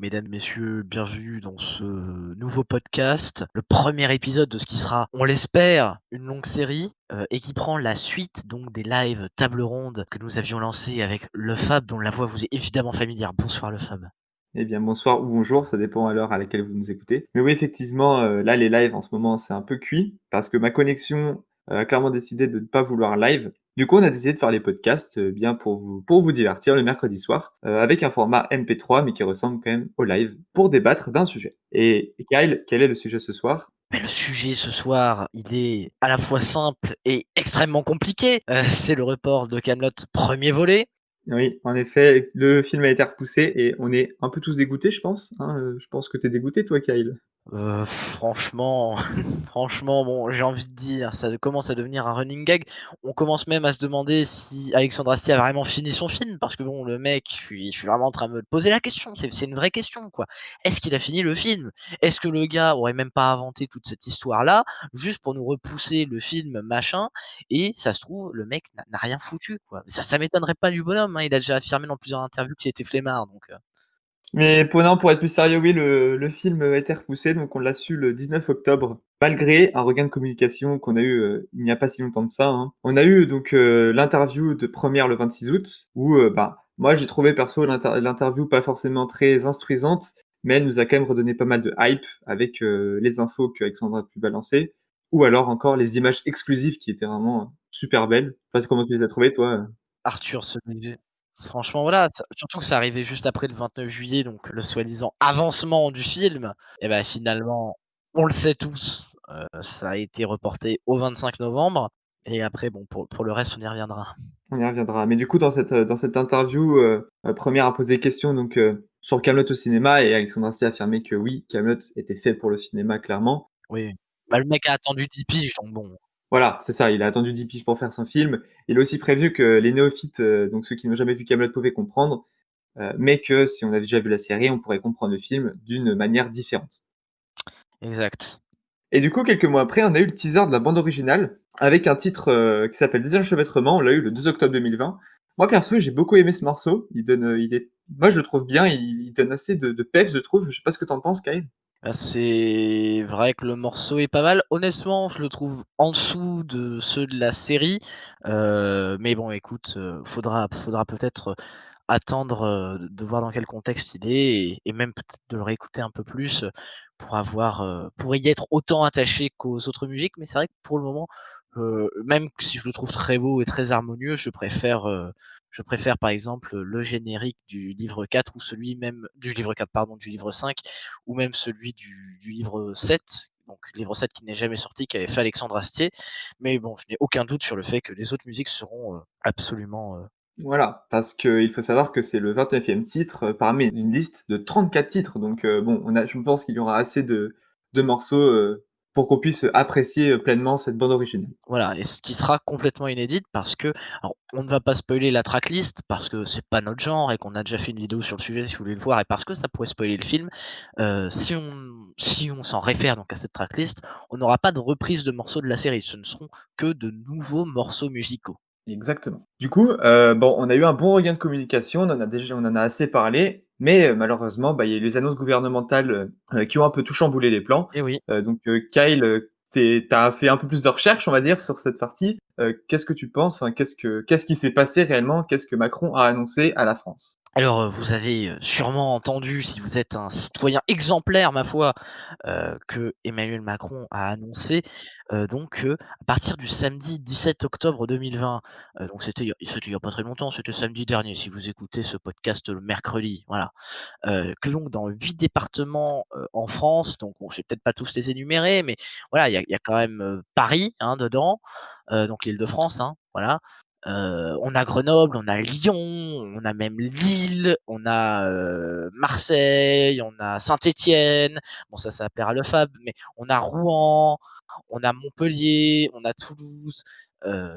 Mesdames, messieurs, bienvenue dans ce nouveau podcast, le premier épisode de ce qui sera, on l'espère, une longue série et qui prend la suite donc des lives table ronde que nous avions lancés avec Le Fab, dont la voix vous est évidemment familière. Bonsoir Le Fab. Eh bien, bonsoir ou bonjour, ça dépend à l'heure à laquelle vous nous écoutez. Mais oui, effectivement, là, les lives en ce moment, c'est un peu cuit parce que ma connexion a clairement décidé de ne pas vouloir live. Du coup, on a décidé de faire les podcasts, bien pour vous divertir le mercredi soir, avec un format MP3, mais qui ressemble quand même au live, pour débattre d'un sujet. Et Kyle, quel est le sujet ce soir? Mais le sujet ce soir, il est à la fois simple et extrêmement compliqué. C'est le report de Kaamelott premier volet. Oui, en effet, le film a été repoussé et on est un peu tous dégoûtés, je pense, hein, je pense que tu es dégoûté toi, Kyle? Franchement, franchement, bon, j'ai envie de dire, ça commence à devenir un running gag. On commence même à se demander si Alexandre Astier a vraiment fini son film, parce que bon, le mec, je suis vraiment en train de me poser la question. C'est une vraie question, quoi. Est-ce qu'il a fini le film? Est-ce que le gars aurait même pas inventé toute cette histoire-là, juste pour nous repousser le film, machin, et ça se trouve, le mec n'a rien foutu, quoi. Ça m'étonnerait pas du bonhomme, hein, il a déjà affirmé dans plusieurs interviews qu'il était flemmard, donc Mais pour être plus sérieux, oui, le film a été repoussé, donc on l'a su le 19 octobre, malgré un regain de communication qu'on a eu, il n'y a pas si longtemps de ça, hein. On a eu donc, l'interview de première le 26 août où, moi j'ai trouvé perso l'interview pas forcément très instruisante, mais elle nous a quand même redonné pas mal de hype avec, les infos qu'Alexandre a pu balancer ou alors encore les images exclusives qui étaient vraiment, super belles. Je sais pas comment tu les as trouvées toi? Arthur se disait franchement voilà, surtout que ça arrivait juste après le 29 juillet, donc le soi-disant avancement du film et bah, finalement, on le sait tous, ça a été reporté au 25 novembre et après bon pour le reste on y reviendra. On y reviendra. Mais du coup, dans cette interview, Première à poser des questions donc, sur Kaamelott au cinéma et Alexandre Astier a affirmé que oui, Kaamelott était fait pour le cinéma clairement. Oui, bah, le mec a attendu 10 piges donc bon. Voilà, c'est ça, il a attendu 10 piges pour faire son film. Il a aussi prévenu que les néophytes, donc ceux qui n'ont jamais vu Kaamelott pouvaient comprendre, mais que si on avait déjà vu la série, on pourrait comprendre le film d'une manière différente. Exact. Et du coup, quelques mois après, on a eu le teaser de la bande originale avec un titre, qui s'appelle Désenchevêtrement. On l'a eu le 2 octobre 2020. Moi, perso, j'ai beaucoup aimé ce morceau. Il est moi, je le trouve bien, il donne assez de peps, je trouve. Je sais pas ce que tu en penses, Kyle? Bah, c'est vrai que le morceau est pas mal. Honnêtement, je le trouve en dessous de ceux de la série, mais bon écoute, faudra peut-être attendre, de voir dans quel contexte il est et même peut-être de le réécouter un peu plus, pour y être autant attaché qu'aux autres musiques. Mais c'est vrai que pour le moment, même si je le trouve très beau et très harmonieux, je préfère par exemple, le générique du livre 4 ou celui même du livre 4 pardon, du livre 5 ou même celui du livre 7, donc livre 7 qui n'est jamais sorti, qu'avait fait Alexandre Astier. Mais bon, je n'ai aucun doute sur le fait que les autres musiques seront, absolument, Voilà, parce qu'il faut savoir que c'est le 29e titre, parmi une liste de 34 titres. Donc, bon, je pense qu'il y aura assez de morceaux, pour qu'on puisse apprécier, pleinement cette bande originale. voilà, et ce qui sera complètement inédite parce que alors on ne va pas spoiler la tracklist parce que c'est pas notre genre et qu'on a déjà fait une vidéo sur le sujet si vous voulez le voir et parce que ça pourrait spoiler le film, si on s'en réfère donc à cette tracklist, on n'aura pas de reprise de morceaux de la série. Ce ne seront que de nouveaux morceaux musicaux. Exactement. Du coup, bon, on a eu un bon regain de communication, on en a assez parlé, mais malheureusement, il y a eu les annonces gouvernementales, qui ont un peu tout chamboulé les plans. Et oui. Donc, Kyle, tu as fait un peu plus de recherches, on va dire, sur cette partie. Qu'est-ce que tu penses? Enfin, qu'est-ce qui s'est passé réellement? Qu'est-ce que Macron a annoncé à la France? Alors, vous avez, sûrement entendu, si vous êtes un citoyen exemplaire ma foi, que Emmanuel Macron a annoncé, à partir du samedi 17 octobre 2020, donc c'était il y a pas très longtemps, c'était samedi dernier si vous écoutez ce podcast le mercredi, voilà. Que donc dans 8 départements, en France, donc bon je vais peut-être pas tous les énumérer, mais voilà, il y a quand même, Paris, hein, dedans, donc l'Île-de-France, hein, voilà. On a Grenoble, on a Lyon, on a même Lille, on a, Marseille, on a Saint-Étienne, bon ça plaira le Fab, mais on a Rouen, on a Montpellier, on a Toulouse,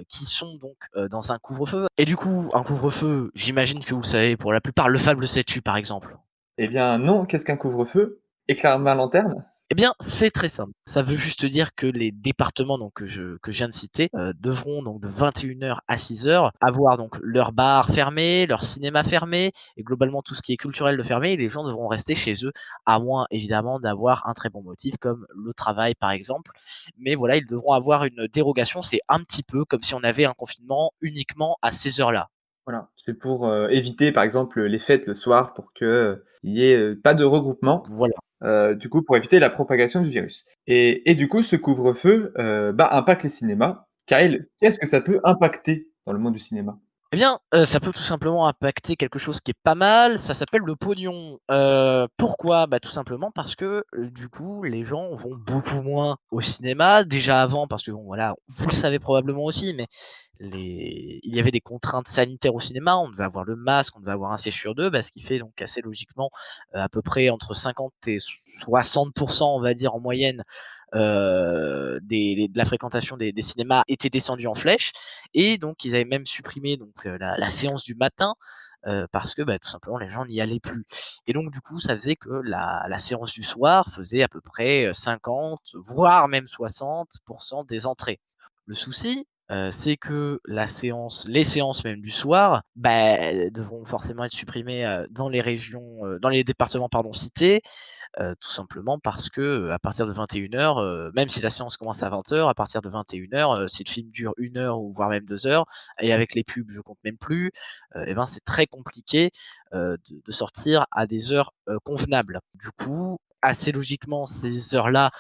qui sont donc, dans un couvre-feu et du coup, un couvre-feu, j'imagine que vous savez pour la plupart, le Fab le sais-tu par exemple? Eh bien non, qu'est-ce qu'un couvre-feu? Éclaire ma lanterne. Eh bien, c'est très simple. Ça veut juste dire que les départements donc que je viens de citer, devront donc de 21:00 à 6:00 avoir donc leur bar fermé, leur cinéma fermé et globalement tout ce qui est culturel de fermé et les gens devront rester chez eux, à moins évidemment d'avoir un très bon motif comme le travail par exemple. Mais voilà, ils devront avoir une dérogation, c'est un petit peu comme si on avait un confinement uniquement à ces heures-là. Voilà, c'est pour, éviter par exemple, les fêtes le soir pour que, il y ait, pas de regroupement, Voilà. du coup pour éviter la propagation du virus et du coup ce couvre-feu, bah, impacte les cinémas. Kyle, qu'est-ce que ça peut impacter dans le monde du cinéma? Eh bien, ça peut tout simplement impacter quelque chose qui est pas mal, ça s'appelle le pognon. Pourquoi? Bah, tout simplement parce que, du coup, les gens vont beaucoup moins au cinéma. Déjà avant parce que bon voilà, vous le savez probablement aussi, mais il y avait des contraintes sanitaires au cinéma. On devait avoir le masque, on devait avoir un siège sur 2, bah, ce qui fait donc assez logiquement, à peu près entre 50 et 60 on va dire en moyenne, de la fréquentation des cinémas était descendue en flèche et donc ils avaient même supprimé donc la séance du matin, parce que, bah, tout simplement les gens n'y allaient plus et donc du coup, ça faisait que la séance du soir faisait à peu près, 50 voire même 60 des entrées. Le souci, c'est que les séances même du soir, bah, devront forcément être supprimées, dans les régions, dans les départements pardon cités. Tout simplement parce que, à partir de 21:00, même si la séance commence à 20:00, à partir de 21:00, si le film dure 1 heure ou voire même 2 heures et avec les pubs, je compte même plus, et ben, c'est très compliqué, de sortir à des heures, convenables. Du coup, assez logiquement, ces heures-là,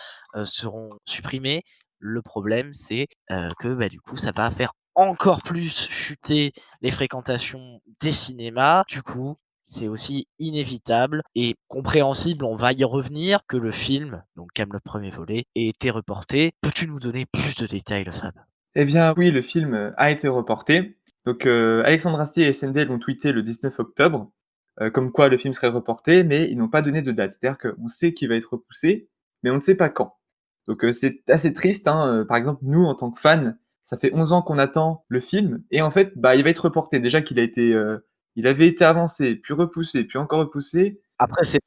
seront supprimées. Le problème, c'est, que, bah, du coup, ça va faire encore plus chuter les fréquentations des cinémas. Du coup, c'est aussi inévitable et compréhensible, on va y revenir, que le film, donc Kaamelott premier volet, ait été reporté. Peux-tu nous donner plus de détails, Fab? Eh bien oui, le film, a été reporté. Donc, Alexandre Astier et SND l'ont tweeté le 19 octobre, comme quoi le film serait reporté, mais ils n'ont pas donné de date. C'est-à-dire qu'on sait qu'il va être repoussé, mais on ne sait pas quand. Donc, c'est assez triste, hein, par exemple, nous, en tant que fans, ça fait 11 ans qu'on attend le film et en fait, bah, il va être reporté. Déjà qu'il a été, il avait été avancé, puis repoussé, puis encore repoussé. Après c'est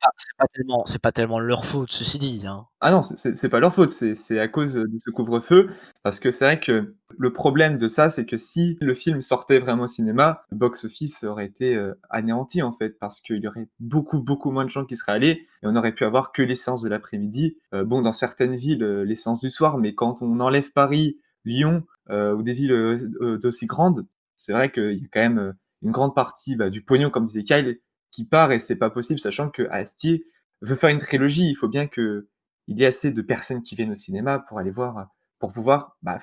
pas tellement leur faute, ceci dit, hein. Ah non, c'est pas leur faute, c'est à cause, de ce couvre-feu. Parce que c'est vrai que le problème de ça, c'est que si le film sortait vraiment au cinéma, le box-office aurait été, anéanti, en fait. Parce qu'il y aurait beaucoup, beaucoup moins de gens qui seraient allés et on aurait pu avoir que les séances de l'après-midi. Bon, dans certaines villes, les séances du soir, mais quand on enlève Paris, Lyon, ou des villes, d'aussi grandes, c'est vrai qu'il y a quand même, une grande partie, bah, du pognon, comme disait Kyle, qui part et c'est pas possible, sachant qu'Astier veut faire une trilogie. Il faut bien que il y ait assez de personnes qui viennent au cinéma pour aller voir, pour pouvoir, bah,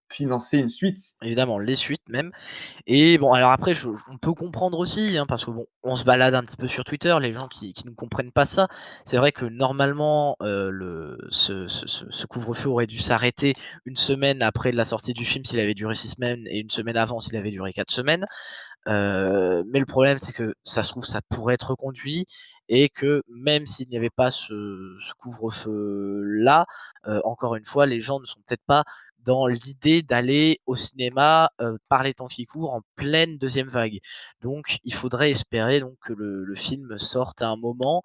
financer une suite. Évidemment, les suites même. Et bon, alors après, on peut comprendre aussi, hein, parce que bon, on se balade un petit peu sur Twitter, les gens qui ne comprennent pas ça. C'est vrai que normalement, ce couvre-feu aurait dû s'arrêter une semaine après la sortie du film s'il avait duré 6 semaines et une semaine avant s'il avait duré 4 semaines. Mais le problème, c'est que ça se trouve, ça pourrait être reconduit et que même s'il n'y avait pas ce couvre-feu-là, encore une fois, les gens ne sont peut-être pas dans l'idée d'aller au cinéma, par les temps qui courent en pleine deuxième vague. Donc il faudrait espérer donc que le film sorte à un moment,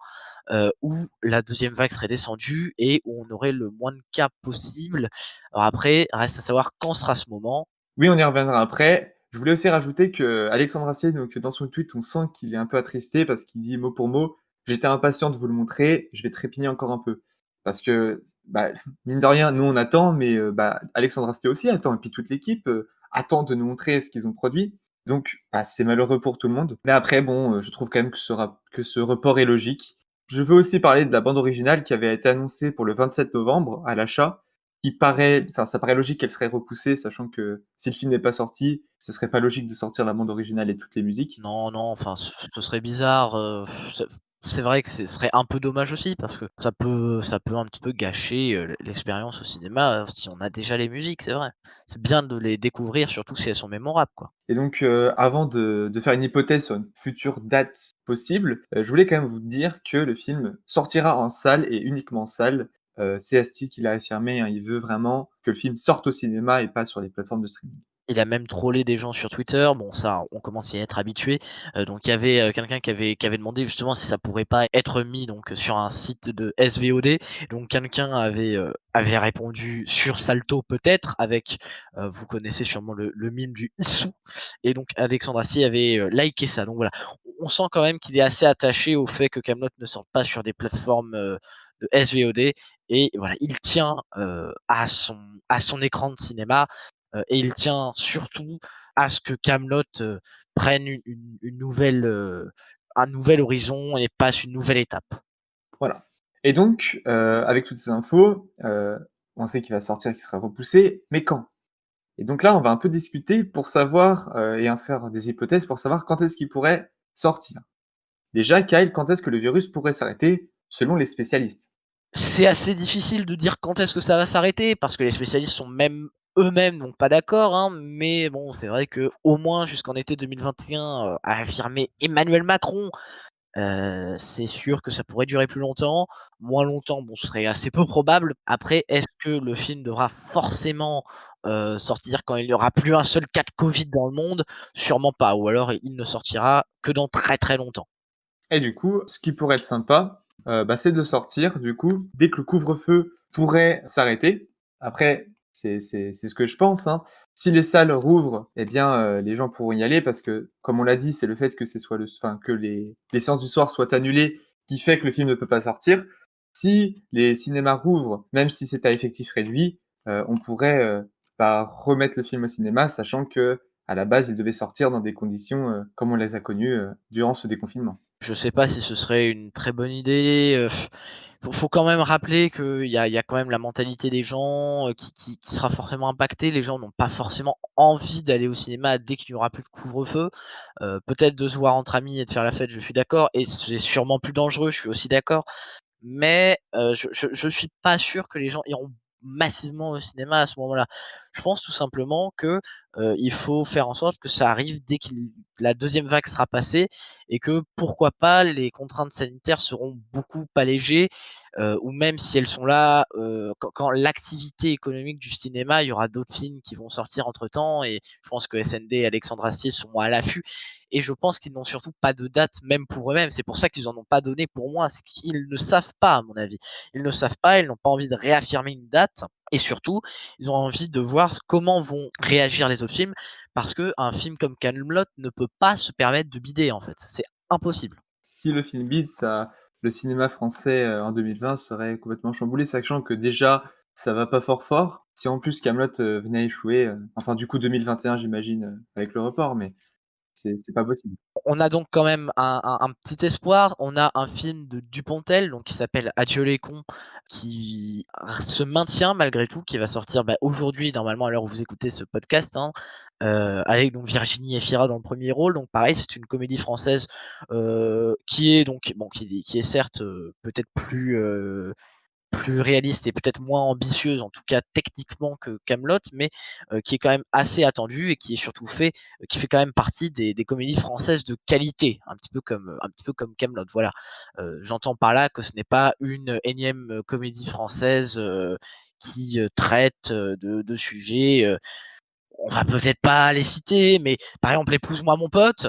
où la deuxième vague serait descendue et où on aurait le moins de cas possible. Alors après, reste à savoir quand sera ce moment. Oui, on y reviendra après. Je voulais aussi rajouter qu'Alexandre Astier, donc dans son tweet, on sent qu'il est un peu attristé parce qu'il dit mot pour mot: «J'étais impatient de vous le montrer, je vais trépigner encore un peu». Parce que, bah, mine de rien, nous on attend, mais bah, Alexandre Astier aussi attend et puis toute l'équipe, attend de nous montrer ce qu'ils ont produit. Donc, bah, c'est malheureux pour tout le monde. Mais après bon, je trouve quand même que ce report est logique. Je veux aussi parler de la bande originale qui avait été annoncée pour le 27 novembre à l'achat, qui paraît, enfin, ça paraît logique qu'elle serait repoussée, sachant que si le film n'est pas sorti, ce serait pas logique de sortir la bande originale et toutes les musiques. Non, non, enfin, ce serait bizarre, c'est vrai que ce serait un peu dommage aussi parce que ça peut un petit peu gâcher, l'expérience au cinéma, si on a déjà les musiques, c'est vrai. C'est bien de les découvrir, surtout si elles sont mémorables, quoi. Et donc, avant de faire une hypothèse sur une future date possible, je voulais quand même vous dire que le film sortira en salle et uniquement en salle. C'est Astier qui l'a affirmé, hein, il veut vraiment que le film sorte au cinéma et pas sur les plateformes de streaming. Il a même trollé des gens sur Twitter. Bon ça, on commence à y être habitué. Donc il y avait, quelqu'un qui avait demandé justement si ça pourrait pas être mis donc sur un site de SVOD. Donc quelqu'un avait répondu sur Salto peut-être avec, vous connaissez sûrement le meme du Issou et donc Alexandre Astier avait, liké ça. Donc voilà, on sent quand même qu'il est assez attaché au fait que Kaamelott ne sorte pas sur des plateformes, de SVOD et voilà, il tient, à son écran de cinéma. Et il tient surtout à ce que Kaamelott, prenne une nouvelle, un nouvel horizon et passe une nouvelle étape. Voilà. Et donc, avec toutes ces infos, on sait qu'il va sortir, qu'il sera repoussé, mais quand? Et donc là, on va un peu discuter pour savoir, et en faire des hypothèses pour savoir quand est-ce qu'il pourrait sortir. Déjà, Kyle, quand est-ce que le virus pourrait s'arrêter selon les spécialistes? C'est assez difficile de dire quand est-ce que ça va s'arrêter parce que les spécialistes sont même eux-mêmes donc pas d'accord, hein, mais bon, c'est vrai qu'au moins jusqu'en été 2021, a affirmé Emmanuel Macron. C'est sûr que ça pourrait durer plus longtemps. Moins longtemps, bon, ce serait assez peu probable. Après, est-ce que le film devra forcément, sortir quand il n'y aura plus un seul cas de Covid dans le monde? Sûrement pas, ou alors il ne sortira que dans très, très longtemps. Et du coup, ce qui pourrait être sympa, bah, c'est de sortir, du coup, dès que le couvre-feu pourrait s'arrêter. Après, c'est ce que je pense, hein. Si les salles rouvrent, eh bien, les gens pourront y aller parce que, comme on l'a dit, c'est le fait que ce soit que les séances du soir soient annulées qui fait que le film ne peut pas sortir. Si les cinémas rouvrent, même si c'est à effectif réduit, on pourrait, bah, remettre le film au cinéma, sachant que à la base, il devait sortir dans des conditions, comme on les a connues, durant ce déconfinement. Je sais pas si ce serait une très bonne idée, faut quand même rappeler qu'il y a quand même la mentalité des gens, qui sera forcément impactée. Les gens n'ont pas forcément envie d'aller au cinéma dès qu'il n'y aura plus de couvre-feu. Peut-être de se voir entre amis et de faire la fête, je suis d'accord et c'est sûrement plus dangereux, je suis aussi d'accord. Mais je suis pas sûr que les gens iront massivement au cinéma à ce moment-là. Je pense tout simplement que, il faut faire en sorte que ça arrive dès qu'il la deuxième vague sera passée et que, pourquoi pas, les contraintes sanitaires seront beaucoup allégées, ou même si elles sont là, quand l'activité économique du cinéma, il y aura d'autres films qui vont sortir entre-temps et je pense que SND et Alexandre Astier sont à l'affût et je pense qu'ils n'ont surtout pas de date même pour eux-mêmes. C'est pour ça qu'ils en ont pas donné pour moi, c'est qu'ils ne savent pas à mon avis. Ils ne savent pas, ils n'ont pas envie de réaffirmer une date et surtout, ils ont envie de voir comment vont réagir les autres films parce qu'un film comme Kaamelott ne peut pas se permettre de bider en fait, c'est impossible. Si le film bide, ça le cinéma français, en 2020 serait complètement chamboulé, sachant que déjà, ça va pas fort, fort. Si en plus Kaamelott, venait à échouer, enfin du coup 2021 j'imagine, avec le report, mais c'est pas possible. On a donc quand même un petit espoir. On a un film de Dupontel, donc qui s'appelle Adieu les cons, qui se maintient malgré tout, qui va sortir, bah, aujourd'hui normalement à l'heure où vous écoutez ce podcast, hein, avec donc Virginie Efira dans le premier rôle. Donc pareil, c'est une comédie française, qui est donc bon, qui est certes, peut-être plus réaliste et peut-être moins ambitieuse, en tout cas techniquement que Kaamelott, mais qui est quand même assez attendue et qui est surtout qui fait quand même partie des comédies françaises de qualité, un petit peu comme Kaamelott, voilà. J'entends par là que ce n'est pas une énième, comédie française, qui, traite, de sujets, on va peut-être pas les citer, mais par exemple Épouse-moi mon pote,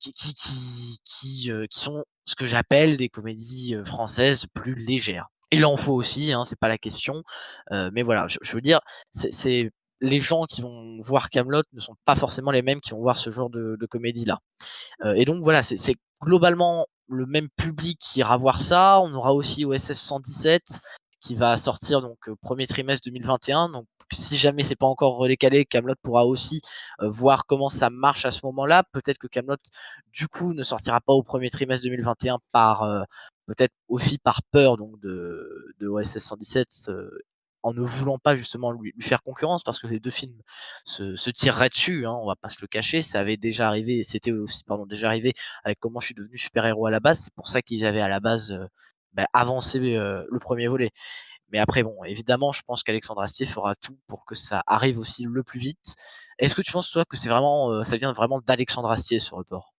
qui sont ce que j'appelle des comédies, françaises plus légères. Il en faut aussi, hein, c'est pas la question, mais voilà, je veux dire, c'est les gens qui vont voir Kaamelott ne sont pas forcément les mêmes qui vont voir ce genre de comédie-là. Et donc voilà, c'est globalement le même public qui ira voir ça. On aura aussi OSS 117 qui va sortir donc 1er trimestre 2021. Donc si jamais c'est pas encore redécalé, Kaamelott pourra aussi, voir comment ça marche à ce moment-là. Peut-être que Kaamelott, du coup, ne sortira pas au 1er trimestre 2021 par, peut-être aussi par peur donc de OSS 117, en ne voulant pas justement lui faire concurrence parce que les 2 films se tireraient dessus, hein, on va pas se le cacher. Ça avait déjà arrivé, c'était aussi pardon, déjà arrivé avec Comment je suis devenu super-héros à la base. C'est pour ça qu'ils avaient à la base, avancé, le premier volet. Mais après bon, évidemment, je pense qu'Alexandre Astier fera tout pour que ça arrive aussi le plus vite. Est-ce que tu penses toi que c'est vraiment, ça vient vraiment d'Alexandre Astier ce report?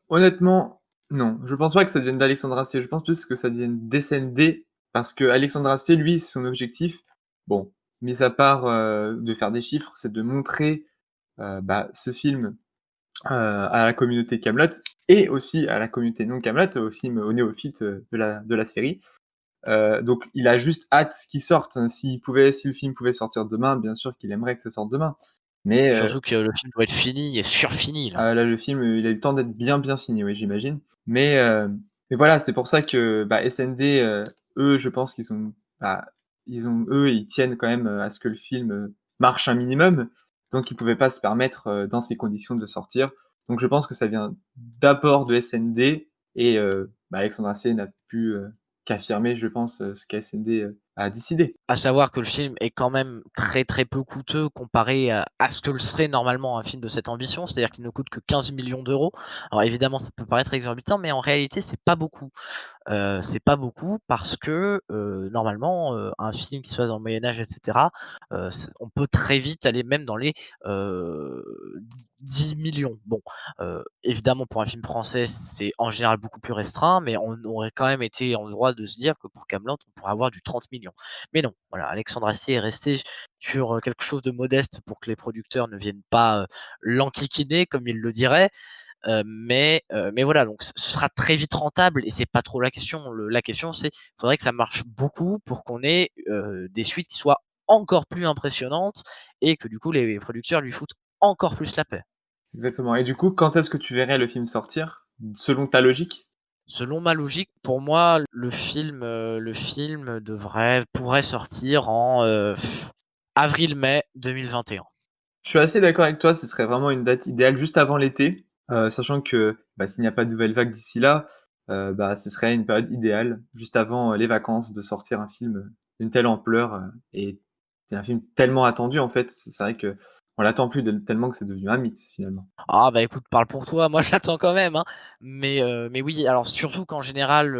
Honnêtement, non. Je pense pas que ça devienne d'Alexandre Astier. Je pense plus que ça devienne d'SND parce que Alexandre Astier, lui, son objectif bon, mis à part, de faire des chiffres, c'est de montrer, ce film, à la communauté Kaamelott et aussi à la communauté non Kaamelott, aux néophytes, de la série. Donc il a juste hâte qu'il sorte, hein. Si le film pouvait sortir demain, bien sûr qu'il aimerait que ça sorte demain. Mais, Surtout que le film doit être fini et surfini là. là, le film, il a eu le temps d'être bien, bien fini, oui, j'imagine. Mais voilà, c'est pour ça que, SND, eux, je pense qu'ils ont bah, ils tiennent quand même, à ce que le film, marche un minimum. Donc ils pouvaient pas se permettre, dans ces conditions de le sortir. Donc je pense que ça vient d'abord de SND et Alexandre Astier n'a pu, qu'affirmer, je pense, ce qu'SND, a décidé. À savoir que le film est quand même très, très peu coûteux comparé à ce que le serait normalement un film de cette ambition. C'est-à-dire qu'il ne coûte que 15 millions d'euros. Alors évidemment, ça peut paraître exorbitant, mais en réalité, c'est pas beaucoup. C'est pas beaucoup parce que, normalement, un film qui se passe dans le Moyen Âge et cetera, c on peut très vite aller même dans les, 10 000 000. Bon, évidemment pour un film français, c'est en général beaucoup plus restreint, mais on aurait quand même été en droit de se dire que pour Kaamelott, on pourrait avoir du 30 millions. Mais non, voilà, Alexandre Astier est resté sur, quelque chose de modeste pour que les producteurs ne viennent pas, l'enquiquiner comme il le dirait. Mais voilà, donc ce sera très vite rentable et c'est pas trop la question. La question, c'est faudrait que ça marche beaucoup pour qu'on ait, des suites qui soient encore plus impressionnantes et que du coup les producteurs lui foutent encore plus la paix. Exactement et du coup, quand est-ce que tu verrais le film sortir, selon ta logique? Selon ma logique, pour moi, le film pourrait sortir en, avril-mai 2021. Je suis assez d'accord avec toi, ce serait vraiment une date idéale juste avant l'été, sachant que, s'il n'y a pas de nouvelles vagues d'ici là, ce serait une période idéale, juste avant, les vacances, de sortir un film, d'une telle ampleur, et c'est un film tellement attendu, en fait. C'est vrai qu'on l'attend plus de tellement que c'est devenu un mythe, finalement. Ah bah, écoute, parle pour toi, moi j'attends quand même, hein. Mais oui, alors surtout qu'en général,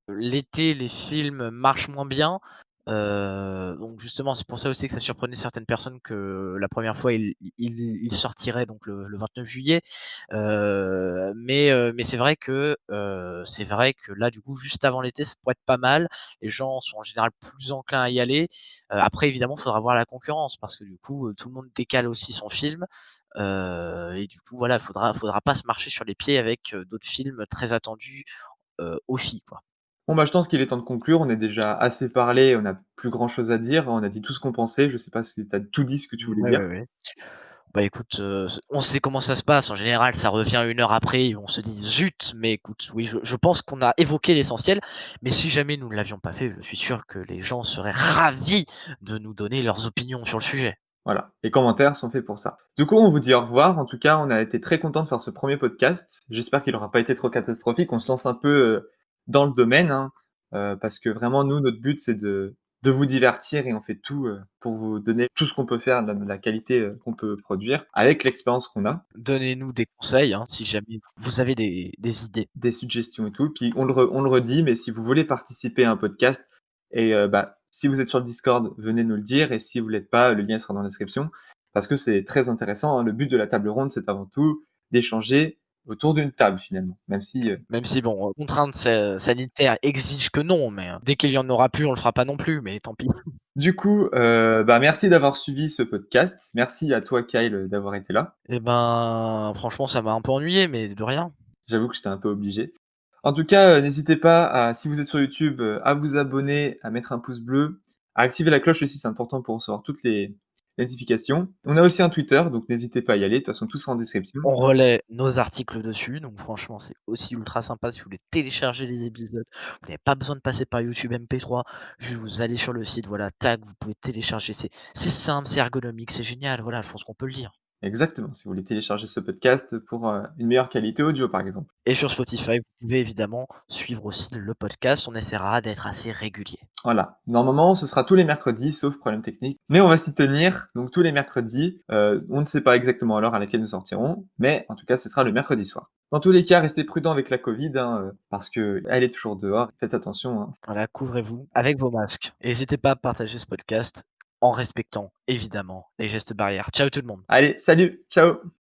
l'été, les films marchent moins bien. Donc justement, c'est pour ça aussi que ça surprenait certaines personnes que la première fois, il sortirait donc le 29 juillet. Mais c'est vrai que là, du coup, juste avant l'été, ça pourrait être pas mal. Les gens sont en général plus enclins à y aller. Après évidemment, il faudra voir la concurrence parce que du coup, tout le monde décale aussi son film. Et du coup, voilà, faudra pas se marcher sur les pieds avec, d'autres films très attendus, aussi, quoi. Bon, je pense qu'il est temps de conclure. On a déjà assez parlé, on n'a plus grand chose à dire. On a dit tout ce qu'on pensait. Je sais pas si tu as tout dit ce que tu voulais Ouais, dire. ouais, ouais. Bah, écoute, on sait comment ça se passe. En général, ça revient 1 heure après et on se dit: «Zut!» Mais écoute, oui, je pense qu'on a évoqué l'essentiel, mais si jamais nous ne l'avions pas fait, je suis sûr que les gens seraient ravis de nous donner leurs opinions sur le sujet. Voilà, les commentaires sont faits pour ça. Du coup, on vous dit au revoir. En tout cas, on a été très contents de faire ce premier podcast. J'espère qu'il aura pas été trop catastrophique. On se lance un peu, dans le domaine, hein, parce que vraiment nous, notre but, c'est de vous divertir et on fait tout, pour vous donner tout ce qu'on peut faire, la qualité, qu'on peut produire avec l'expérience qu'on a, Donnez-nous des conseils, hein, si jamais vous avez des idées. des suggestions et tout. Puis on le redit, mais si vous voulez participer à un podcast et si vous êtes sur le Discord, venez nous le dire et si vous l'êtes pas, le lien sera dans la description parce que c'est très intéressant, hein. Le but de la table ronde, c'est avant tout d'échanger autour d'une table finalement, même si, Même si bon, contraintes sanitaires exigent que non, mais dès qu'il y en aura plus, on le fera pas non plus, mais tant pis. du coup, merci d'avoir suivi ce podcast. Merci à toi Kyle, d'avoir été là. Et ben, franchement, ça m'a un peu ennuyé, mais de rien. J'avoue que j'étais un peu obligé. En tout cas, n'hésitez pas à si vous êtes sur YouTube, à vous abonner, à mettre un pouce bleu, à activer la cloche aussi, c'est important pour recevoir toutes les notifications. On a aussi un Twitter, donc n'hésitez pas à y aller. De toute façon, tout sera en description. On relaie nos articles dessus, donc franchement, c'est aussi ultra sympa si vous voulez télécharger les épisodes. Vous n'avez pas besoin de passer par YouTube MP3, juste vous allez sur le site, voilà, tac, vous pouvez télécharger. C'est simple, c'est ergonomique, c'est génial, voilà, je pense qu'on peut le dire. Exactement, si vous voulez télécharger ce podcast pour, une meilleure qualité audio, par exemple. Et sur Spotify, vous pouvez évidemment suivre aussi le podcast, on essaiera d'être assez régulier. Voilà. Normalement, ce sera tous les mercredis, sauf problème technique, mais on va s'y tenir, donc tous les mercredis. On ne sait pas exactement à l'heure à laquelle nous sortirons, mais en tout cas, ce sera le mercredi soir. Dans tous les cas, restez prudents avec la Covid, hein, parce qu'elle est toujours dehors. Faites attention, hein. Voilà, couvrez-vous avec vos masques. N'hésitez pas à partager ce podcast en respectant évidemment les gestes barrières. Ciao tout le monde. Allez, salut, ciao!